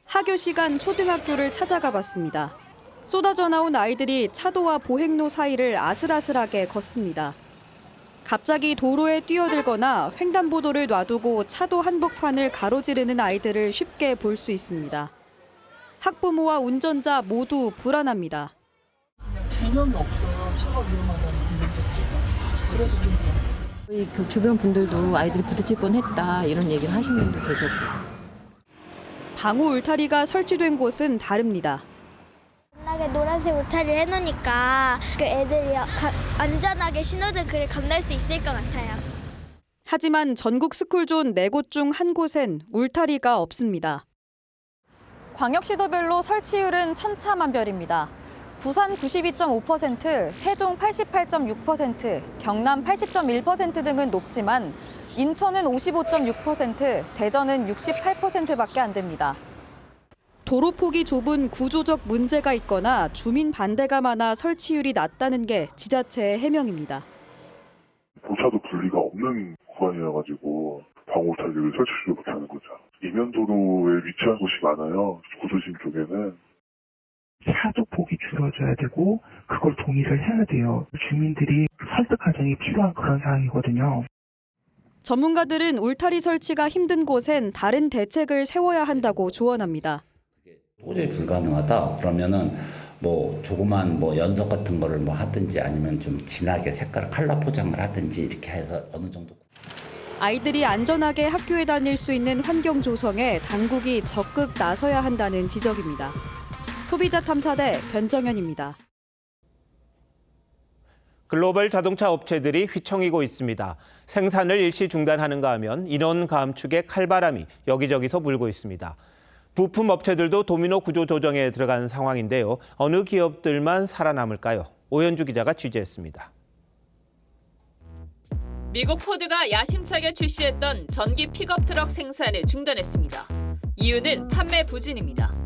하교 시간 초등학교를 찾아가 봤습니다. 쏟아져 나온 아이들이 차도와 보행로 사이를 아슬아슬하게 걷습니다. 갑자기 도로에 뛰어들거나 횡단보도를 놔두고 차도 한복판을 가로지르는 아이들을 쉽게 볼 수 있습니다. 학부모와 운전자 모두 불안합니다. 개념이 없어요. 차가 위험하다는 그래서 좀 그 주변 분들도 아이들이 부딪힐 뻔했다 이런 얘기를 하신 분도 계셨고. 방호 울타리가 설치된 곳은 다릅니다. 워낙에 노란색 울타리를 해놓으니까 애들이 안전하게 신호등을 건널 수 있을 것 같아요. 하지만 전국 스쿨존 4곳 중 한 곳엔 울타리가 없습니다. 광역시도별로 설치율은 천차만별입니다. 부산 92.5%, 세종 88.6%, 경남 80.1% 등은 높지만 인천은 55.6%, 대전은 68%밖에 안 됩니다. 도로 폭이 좁은 구조적 문제가 있거나 주민 반대가 많아 설치율이 낮다는 게 지자체의 해명입니다. 도차도 분리가 없는 구간이어가지고 방호 울타리를 설치를 못하는 거죠. 이면도로에 위치한 곳이 많아요. 구도심 쪽에는. 차도 폭이 줄어져야 되고 그걸 동의를 해야 돼요. 주민들이 설득 과정이 필요한 그런 상황이거든요. 전문가들은 울타리 설치가 힘든 곳엔 다른 대책을 세워야 한다고 조언합니다. 도저히 불가능하다. 그러면은 뭐 조그만 뭐 연석 같은 거를 뭐 하든지 아니면 좀 진하게 색깔 컬러 포장을 하든지 이렇게 해서 어느 정도. 아이들이 안전하게 학교에 다닐 수 있는 환경 조성에 당국이 적극 나서야 한다는 지적입니다. 소비자 탐사대 변정현입니다. 글로벌 자동차 업체들이 휘청이고 있습니다. 생산을 일시 중단하는가 하면 인원 감축의 칼바람이 여기저기서 불고 있습니다. 부품 업체들도 도미노 구조 조정에 들어간 상황인데요. 어느 기업들만 살아남을까요? 오현주 기자가 취재했습니다. 미국 포드가 야심차게 출시했던 전기 픽업 트럭 생산을 중단했습니다. 이유는 판매 부진입니다.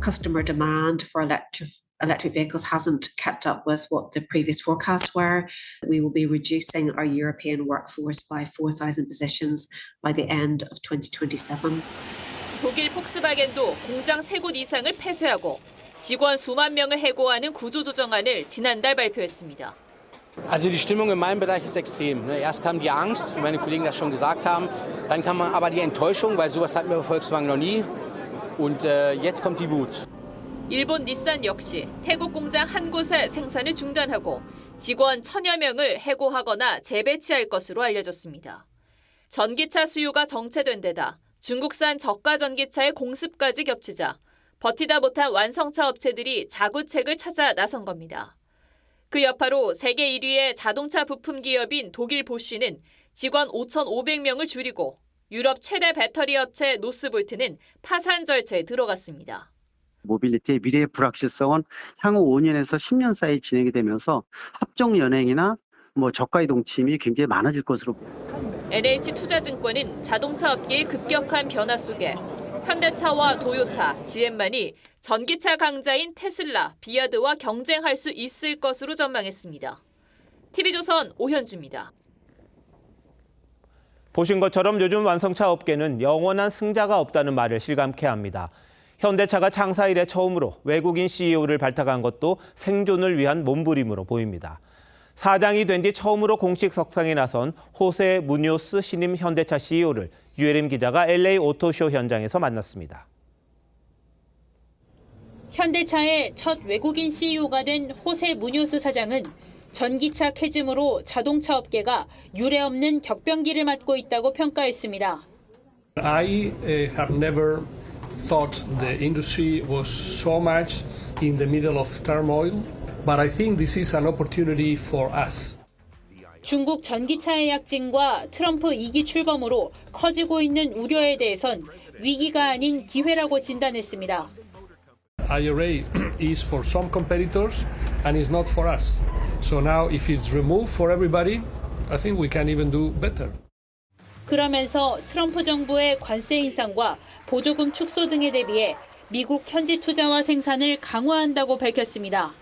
Customer demand for electric vehicles hasn't kept up with what the previous forecasts were. We will be reducing our European workforce by 4,000 positions by the end of 2027. 독일 폭스바겐도 공장 3곳 이상을 폐쇄하고 직원 수만 명을 해고하는 구조조정안을 지난달 발표했습니다. Also die Stimmung in meinem Bereich ist extrem. Erst kam die Angst, wie meine Kollegen das schon gesagt haben, dann kam aber die Enttäuschung, weil sowas hatten wir bei Volkswagen noch nie. Und jetzt kommt die Wut. 일본 닛산 역시 태국 공장 한 곳의 생산을 중단하고 직원 1,000여 명을 해고하거나 재배치할 것으로 알려졌습니다. 전기차 수요가 정체된 데다 중국산 저가 전기차의 공습까지 겹치자 버티다 못한 완성차 업체들이 자구책을 찾아 나선 겁니다. 그 여파로 세계 1위의 자동차 부품 기업인 독일 보쉬는 직원 5,500명을 줄이고 유럽 최대 배터리 업체 노스볼트는 파산 절차에 들어갔습니다. 모빌리티의 미래의 불확실성은 향후 5년에서 10년 사이 진행이 되면서 합종 연행이나 저가 이동 침이 굉장히 많아질 것으로. NH투자증권은 자동차 업계의 급격한 변화 속에 현대차와 도요타, GM만이 전기차 강자인 테슬라, 비아드와 경쟁할 수 있을 것으로 전망했습니다. TV조선 오현주입니다. 보신 것처럼 요즘 완성차 업계는 영원한 승자가 없다는 말을 실감케 합니다. 현대차가 창사 이래 처음으로 외국인 CEO를 발탁한 것도 생존을 위한 몸부림으로 보입니다. 사장이 된 뒤 처음으로 공식 석상에 나선 호세 무뇨스 신임 현대차 CEO를 유혜림 기자가 LA 오토쇼 현장에서 만났습니다. 현대차의 첫 외국인 CEO가 된 호세 무뇨스 사장은 전기차 캐즘으로 자동차 업계가 유례없는 격변기를 맞고 있다고 평가했습니다. I have never thought the industry was so much in the middle of turmoil, but I think this is an opportunity for us. 중국 전기차의 약진과 트럼프 2기 출범으로 커지고 있는 우려에 대해선 위기가 아닌 기회라고 진단했습니다. IRA is for some competitors and is not for us. So now if it's removed for everybody, I think we can even do better. 그러면서 트럼프 정부의 관세 인상과 보조금 축소 등에 대비해 미국 현지 투자와 생산을 강화한다고 밝혔습니다.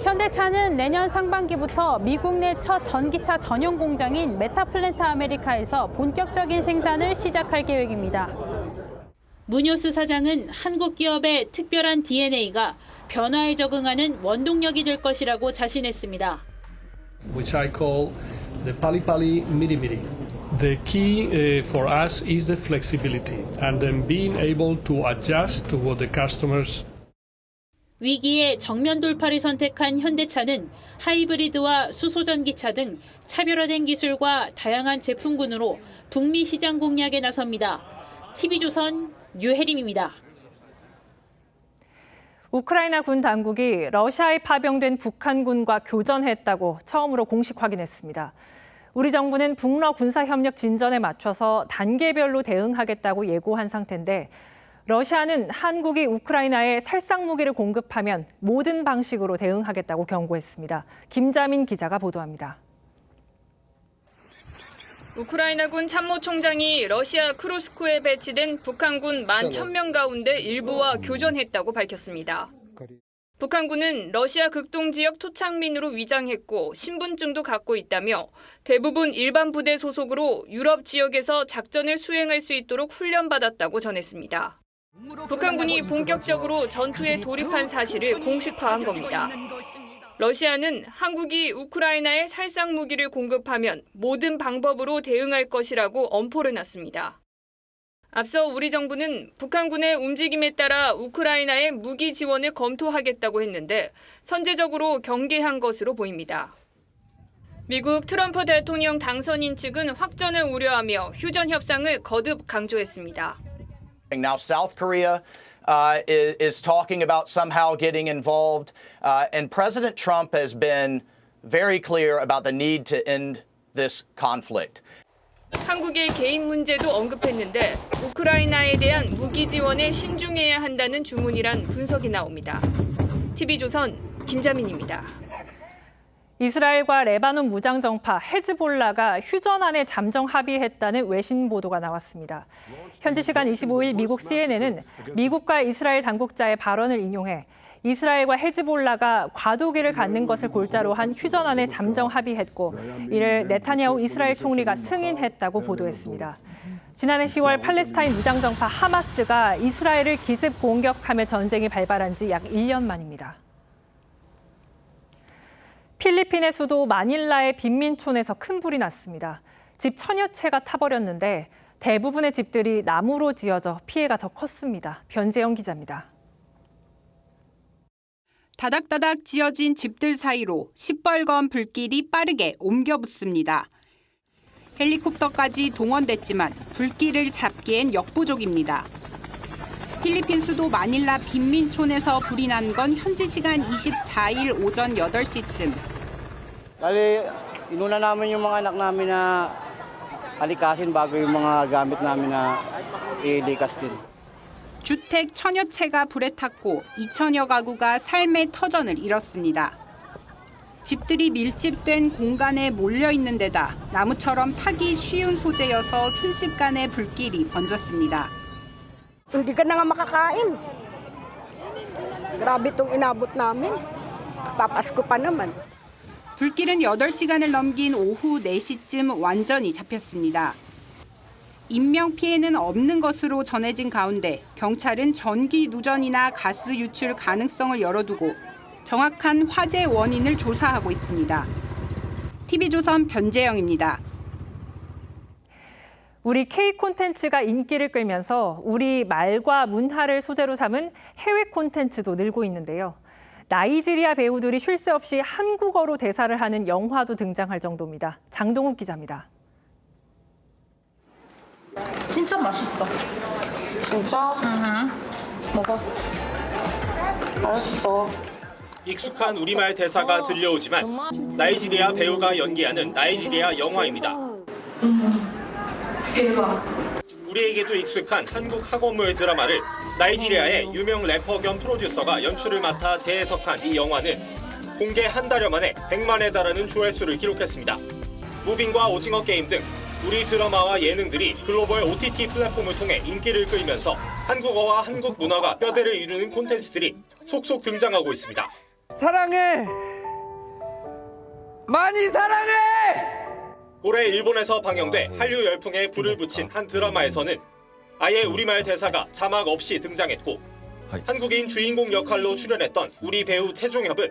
현대차는 내년 상반기부터 미국 내 첫 전기차 전용 공장인 메타플랜트 아메리카에서 본격적인 생산을 시작할 계획입니다. 무뇨스 사장은 한국 기업의 특별한 DNA가 변화에 적응하는 원동력이 될 것이라고 자신했습니다. Which I call the pali-pali miri-miri. The key for us is the flexibility and then being able to adjust to what the customers. 위기의 정면 돌파를 선택한 현대차는 하이브리드와 수소전기차 등 차별화된 기술과 다양한 제품군으로 북미 시장 공략에 나섭니다. TV조선 유혜림입니다. 우크라이나 군 당국이 러시아에 파병된 북한군과 교전했다고 처음으로 공식 확인했습니다. 우리 정부는 북러 군사협력 진전에 맞춰서 단계별로 대응하겠다고 예고한 상태인데 러시아는 한국이 우크라이나에 살상무기를 공급하면 모든 방식으로 대응하겠다고 경고했습니다. 김자민 기자가 보도합니다. 우크라이나군 참모총장이 러시아 크루스크에 배치된 북한군 11,000명 가운데 일부와 교전했다고 밝혔습니다. 북한군은 러시아 극동 지역 토착민으로 위장했고 신분증도 갖고 있다며 대부분 일반 부대 소속으로 유럽 지역에서 작전을 수행할 수 있도록 훈련받았다고 전했습니다. 북한군이 본격적으로 전투에 돌입한 사실을 공식화한 겁니다. 러시아는 한국이 우크라이나에 살상 무기를 공급하면 모든 방법으로 대응할 것이라고 엄포를 놨습니다. 앞서 우리 정부는 북한군의 움직임에 따라 우크라이나의 무기 지원을 검토하겠다고 했는데 선제적으로 경계한 것으로 보입니다. 미국 트럼프 대통령 당선인 측은 확전을 우려하며 휴전 협상을 거듭 강조했습니다. Now South Korea is talking about somehow getting involved, and President Trump has been very clear about the need to end this conflict. 한국의 개인 문제도 언급했는데 우크라이나에 대한 무기 지원에 신중해야 한다는 주문이란 분석이 나옵니다. TV조선 김자민입니다. 이스라엘과 레바논 무장정파 헤즈볼라가 휴전안에 잠정 합의했다는 외신 보도가 나왔습니다. 현지 시간 25일 미국 CNN은 미국과 이스라엘 당국자의 발언을 인용해 이스라엘과 헤즈볼라가 과도기를 갖는 것을 골자로 한 휴전안에 잠정 합의했고 이를 네타냐후 이스라엘 총리가 승인했다고 보도했습니다. 지난해 10월 팔레스타인 무장정파 하마스가 이스라엘을 기습 공격하며 전쟁이 발발한 지 약 1년 만입니다. 필리핀의 수도 마닐라의 빈민촌에서 큰 불이 났습니다. 집 천여 채가 타버렸는데 대부분의 집들이 나무로 지어져 피해가 더 컸습니다. 변재영 기자입니다. 다닥다닥 지어진 집들 사이로 시뻘건 불길이 빠르게 옮겨 붙습니다. 헬리콥터까지 동원됐지만 불길을 잡기엔 역부족입니다. 필리핀 수도 마닐라 빈민촌에서 불이 난 건 현지 시간 24일 오전 8시쯤. Bali, inuna namin yung mga anak namin na alikasin bago yung mga gamit namin na ilikas din. 주택 천여 채가 불에 탔고 2천여 가구가 삶의 터전을 잃었습니다. 집들이 밀집된 공간에 몰려 있는 데다 나무처럼 타기 쉬운 소재여서 순식간에 불길이 번졌습니다. Hindi ka na nga makakain. Grabe itong inabot namin. Papasko pa naman. 불길은 8시간을 넘긴 오후 4시쯤 완전히 잡혔습니다. 인명피해는 없는 것으로 전해진 가운데 경찰은 전기 누전이나 가스 유출 가능성을 열어두고 정확한 화재 원인을 조사하고 있습니다. TV조선 변재영입니다. 우리 K 콘텐츠가 인기를 끌면서 우리 말과 문화를 소재로 삼은 해외 콘텐츠도 늘고 있는데요. 나이지리아 배우들이 쉴 새 없이 한국어로 대사를 하는 영화도 등장할 정도입니다. 장동욱 기자입니다. 진짜 맛있어. 진짜? 응. 먹어. 알았어. 익숙한 우리말 대사가 들려오지만 나이지리아 배우가 연기하는 나이지리아 영화입니다. 대박. 우리에게도 익숙한 한국 학원물 드라마를 나이지리아의 유명 래퍼 겸 프로듀서가 연출을 맡아 재해석한 이 영화는 공개 한 달여 만에 100만에 달하는 조회수를 기록했습니다. 무빙과 오징어 게임 등 우리 드라마와 예능들이 글로벌 OTT 플랫폼을 통해 인기를 끌면서 한국어와 한국 문화가 뼈대를 이루는 콘텐츠들이 속속 등장하고 있습니다. 사랑해! 많이 사랑해! 올해 일본에서 방영돼 한류 열풍에 불을 붙인 한 드라마에서는 아예 우리말 대사가 자막 없이 등장했고 한국인 주인공 역할로 출연했던 우리 배우 태종협은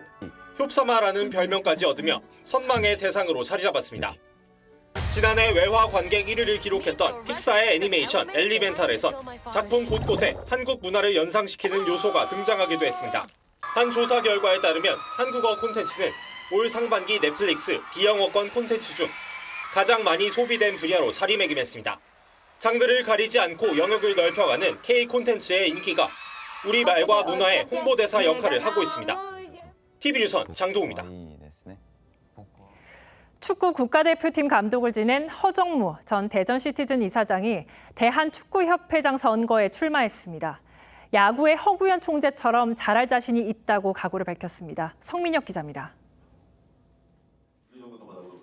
효사마라는 별명까지 얻으며 선망의 대상으로 자리 잡았습니다. 지난해 외화 관객 1위를 기록했던 픽사의 애니메이션 엘리멘탈에선 작품 곳곳에 한국 문화를 연상시키는 요소가 등장하기도 했습니다. 한 조사 결과에 따르면 한국어 콘텐츠는 올 상반기 넷플릭스 비영어권 콘텐츠 중 가장 많이 소비된 분야로 자리매김했습니다. 장르를 가리지 않고 영역을 넓혀가는 K 콘텐츠의 인기가 우리말과 문화의 홍보대사 역할을 하고 있습니다. TV뉴스원 장도우입니다. 축구 국가대표팀 감독을 지낸 허정무 전 대전시티즌 이사장이 대한축구협회장 선거에 출마했습니다. 야구의 허구현 총재처럼 잘할 자신이 있다고 각오를 밝혔습니다. 성민혁 기자입니다.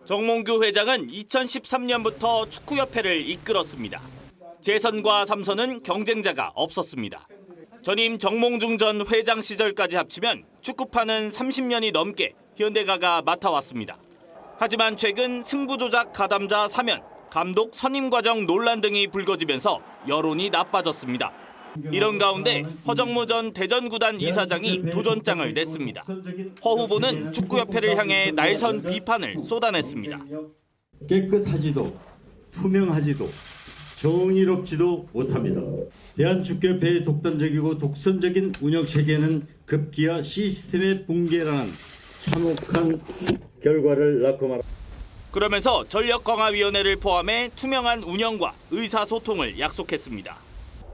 정몽규 회장은 2013년부터 축구협회를 이끌었습니다. 재선과 3선은 경쟁자가 없었습니다. 전임 정몽중 전 회장 시절까지 합치면 축구판은 30년이 넘게 현대가가 맡아왔습니다. 하지만 최근 승부조작 가담자 사면, 감독 선임 과정 논란 등이 불거지면서 여론이 나빠졌습니다. 이런 가운데 허정무 전 대전구단 이사장이 도전장을 냈습니다. 허 후보는 축구협회를 향해 날선 비판을 쏟아냈습니다. 깨끗하지도 투명하지도 정의롭지도 못합니다. 대한축구협회의 독단적이고 독선적인 운영체계는 급기야 시스템의 붕괴라는 참혹한 결과를 낳고 말합니다. 그러면서 전력강화위원회를 포함해 투명한 운영과 의사소통을 약속했습니다.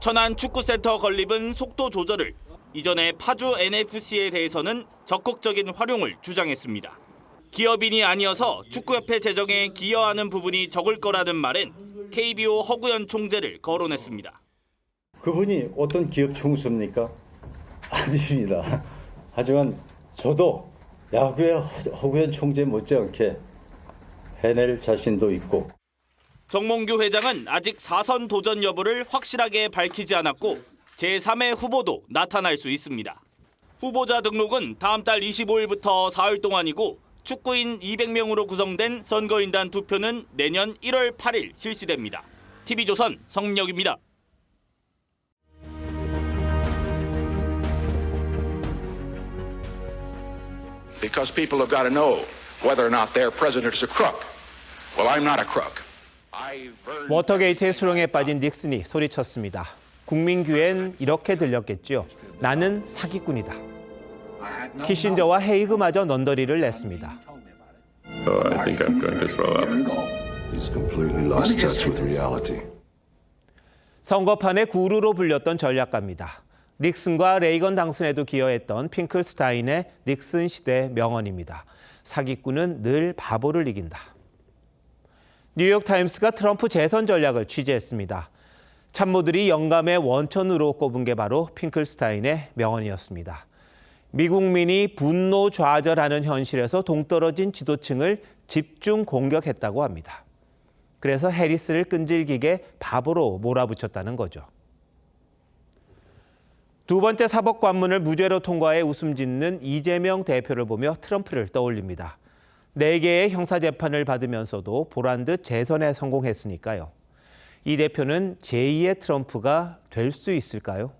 천안 축구센터 건립은 속도 조절을, 이전에 파주 NFC에 대해서는 적극적인 활용을 주장했습니다. 기업인이 아니어서 축구협회 재정에 기여하는 부분이 적을 거라는 말은 KBO 허구현 총재를 거론했습니다. 그분이 어떤 기업 총수입니까? 아닙니다. 하지만 저도 야구의 허구현 총재 못지않게 해낼 자신도 있고. 정몽규 회장은 아직 4선 도전 여부를 확실하게 밝히지 않았고 제3의 후보도 나타날 수 있습니다. 후보자 등록은 다음 달 25일부터 사흘 동안이고 축구인 200명으로 구성된 선거인단 투표는 내년 1월 8일 실시됩니다. TV조선 성민혁입니다. Because people have got to know whether or not their president is a crook. Well, I'm not a crook. 워터게이트의 수렁에 빠진 닉슨이 소리쳤습니다. 국민귀엔 이렇게 들렸겠지요. 나는 사기꾼이다. 키신저와 헤이그마저 넌더리를 냈습니다. I think I'm going to throw up. He's completely lost touch with reality. 선거판의 구루로 불렸던 전략가입니다. 닉슨과 레이건 당선에도 기여했던 핑클스타인의 닉슨 시대 명언입니다. 사기꾼은 늘 바보를 이긴다. 뉴욕타임스가 트럼프 재선 전략을 취재했습니다. 참모들이 영감의 원천으로 꼽은 게 바로 핑클스타인의 명언이었습니다. 미국민이 분노 좌절하는 현실에서 동떨어진 지도층을 집중 공격했다고 합니다. 그래서 해리스를 끈질기게 바보로 몰아붙였다는 거죠. 두 번째 사법관문을 무죄로 통과해 웃음 짓는 이재명 대표를 보며 트럼프를 떠올립니다. 4개의 형사재판을 받으면서도 보란듯 재선에 성공했으니까요. 이 대표는 제2의 트럼프가 될 수 있을까요?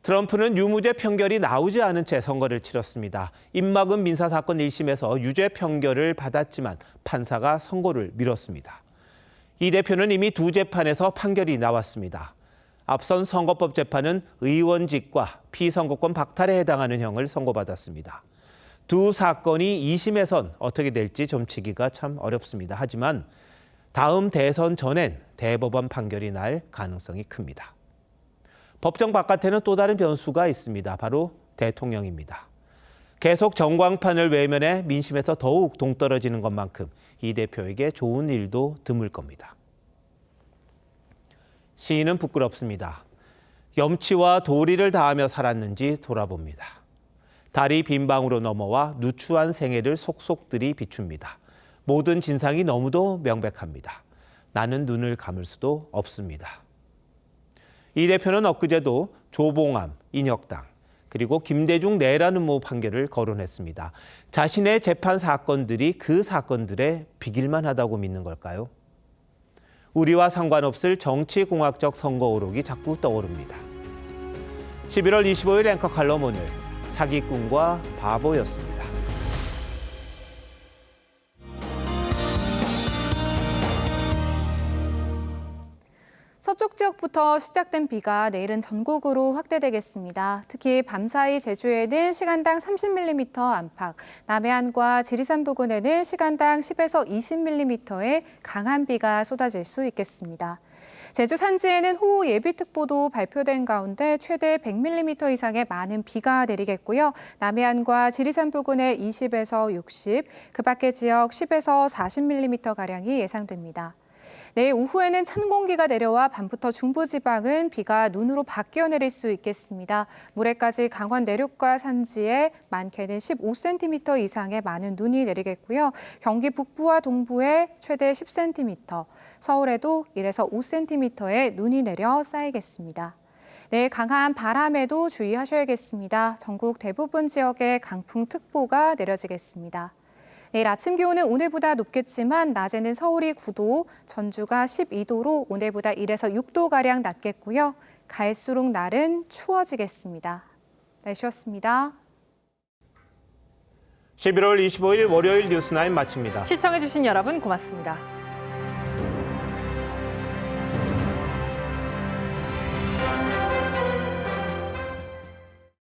트럼프는 유무죄 판결이 나오지 않은 채 선거를 치렀습니다. 입막음 민사사건 1심에서 유죄 판결을 받았지만 판사가 선고를 미뤘습니다. 이 대표는 이미 2재판에서 판결이 나왔습니다. 앞선 선거법 재판은 의원직과 피선거권 박탈에 해당하는 형을 선고받았습니다. 두 사건이 2심에선 어떻게 될지 점치기가 참 어렵습니다. 하지만 다음 대선 전엔 대법원 판결이 날 가능성이 큽니다. 법정 바깥에는 또 다른 변수가 있습니다. 바로 대통령입니다. 계속 전광판을 외면해 민심에서 더욱 동떨어지는 것만큼 이 대표에게 좋은 일도 드물 겁니다. 시인은 부끄럽습니다. 염치와 도리를 다하며 살았는지 돌아봅니다. 달이 빈 방으로 넘어와 누추한 생애를 속속들이 비춥니다. 모든 진상이 너무도 명백합니다. 나는 눈을 감을 수도 없습니다. 이 대표는 엊그제도 조봉암, 인혁당, 그리고 김대중 내란 음모 판결을 거론했습니다. 자신의 재판 사건들이 그 사건들에 비길만 하다고 믿는 걸까요? 우리와 상관없을 정치공학적 선거 오록이 자꾸 떠오릅니다. 11월 25일 앵커 칼럼 오늘 사기꾼과 바보였습니다. 서쪽 지역 어젯부터 시작된 비가 내일은 전국으로 확대되겠습니다. 특히 밤사이 제주에는 시간당 30mm 안팎, 남해안과 지리산 부근에는 시간당 10에서 20mm의 강한 비가 쏟아질 수 있겠습니다. 제주 산지에는 호우 예비특보도 발표된 가운데 최대 100mm 이상의 많은 비가 내리겠고요. 남해안과 지리산 부근에 20에서 60, 그 밖의 지역 10에서 40mm가량이 예상됩니다. 내일 오후에는 찬 공기가 내려와 밤부터 중부지방은 비가 눈으로 바뀌어 내릴 수 있겠습니다. 모레까지 강원 내륙과 산지에 많게는 15cm 이상의 많은 눈이 내리겠고요. 경기 북부와 동부에 최대 10cm, 서울에도 1에서 5cm의 눈이 내려 쌓이겠습니다. 내일 강한 바람에도 주의하셔야겠습니다. 전국 대부분 지역에 강풍특보가 내려지겠습니다. 내일 아침 기온은 오늘보다 높겠지만 낮에는 서울이 9도, 전주가 12도로 오늘보다 1에서 6도가량 낮겠고요. 갈수록 날은 추워지겠습니다. 날씨였습니다. 11월 25일 월요일 뉴스9 마칩니다. 시청해주신 여러분 고맙습니다.